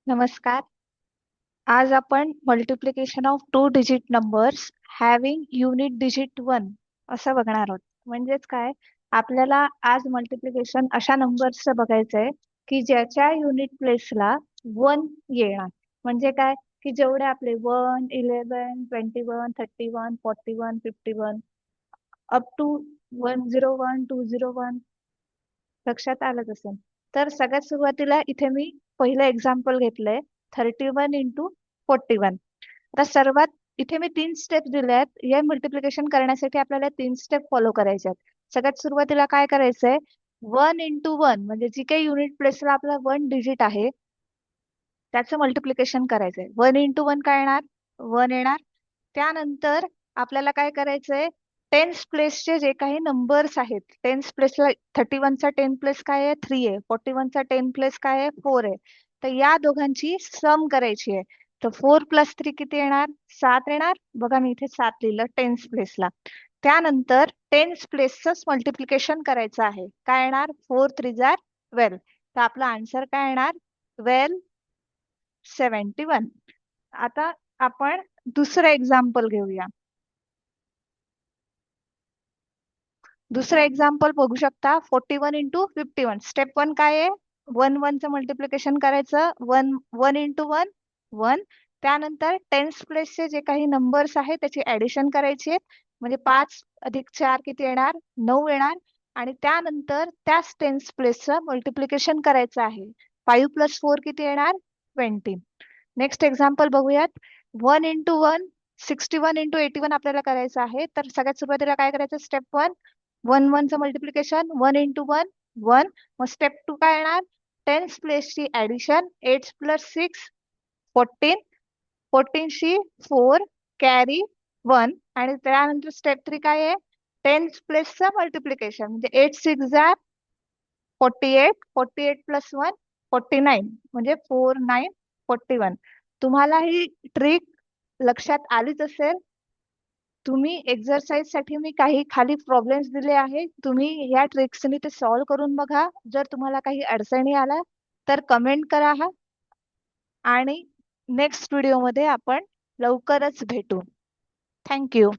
नमस्कार. आज आपण multiplication of two digit numbers having unit digit 1 असं बघणार आहोत. म्हणजेच काय, आपल्याला आज मल्टिप्लिकेशन अशा नंबर्सचं बघायचंय की ज्याच्या युनिट प्लेसला 1 येणार. म्हणजे काय, की जेवढे आपले 1, 11, 21, 31, 41, 51 अप टू 101, 201 लक्षात आलं असेल. तर सगळ्यात सुरुवातीला इथे मी पहिलं एक्झाम्पल घेतलंय 31 इंटू 41. आता सर्वात इथे मी 3 स्टेप दिले आहेत. हे मल्टिप्लिकेशन करण्यासाठी आपल्याला 3 स्टेप फॉलो करायचे आहेत. सगळ्यात सुरुवातीला काय करायचंय, 1 इंटू 1 म्हणजे जी काही युनिट प्लेसला आपला 1 डिजिट आहे त्याचं मल्टिप्लिकेशन करायचंय. 1 इंटू 1 काय येणार, 1 येणार. त्यानंतर आपल्याला काय करायचंय, टेन्स प्लेसचे जे काही नंबर्स आहेत, टेन्स प्लेसला 31 चा 10 प्लेस काय आहे, 3 आहे. 41 चा 10 प्लेस काय आहे, 4 आहे. तर या दोघांची सम करायची आहे. तर 4 प्लस 3 किती येणार, 7 येणार. बघा मी इथे 7 लिहिलं टेन्स प्लेसला. त्यानंतर टेन्स प्लेसच मल्टिप्लिकेशन करायचं आहे. काय येणार, 4 3 जार 12. तर आपला आन्सर काय येणार, 1271. आता आपण दुसरं एक्झाम्पल घेऊया. दुसरं एक्झाम्पल बघू शकता, 41 इंटू 51. स्टेप 1 काय आहे, 1 1 चं मल्टिप्लिकेशन करायचं. 1 इंटू 1 1. त्यानंतर टेन्स प्लेसचे जे काही नंबर्स आहेत त्याची ऍडिशन करायची आहे. म्हणजे 5 अधिक 4 किती येणार, 9 येणार. आणि त्यानंतर त्याच टेन्स प्लेसचं मल्टिप्लिकेशन करायचं आहे. 5 प्लस 4 किती येणार, 20. नेक्स्ट एक्झाम्पल बघूयात. 1 इंटू 1 61 इंटू 81 आपल्याला करायचं आहे. तर सगळ्यात सुरुवातीला काय करायचं, स्टेप 1 1 1 चं मल्टिप्लिकेशन. 1 इंटू 1 1. मग स्टेप 2 काय येणार, टेन्स प्लेसची ऍडिशन. 8 प्लस 6 14. 14 शी 4 कॅरी 1. आणि त्यानंतर स्टेप 3 काय आहे, टेन्स प्लेसचं मल्टिप्लिकेशन. म्हणजे 8 6 जार 48. 48 प्लस 1 49. म्हणजे 4 9 41. तुम्हाला ही ट्रिक लक्षात आलीच असेल. तुम्ही एक्सरसाइज साठी मी काही खाली प्रॉब्लेम्स दिले आहेत, तुम्ही या ट्रिक्सनी ते सॉल्व्ह करून बघा. जर तुम्हाला काही अडचणी आल्या तर कमेंट करा हा. आणि नेक्स्ट व्हिडिओमध्ये आपण लवकरच भेटू. थँक्यू.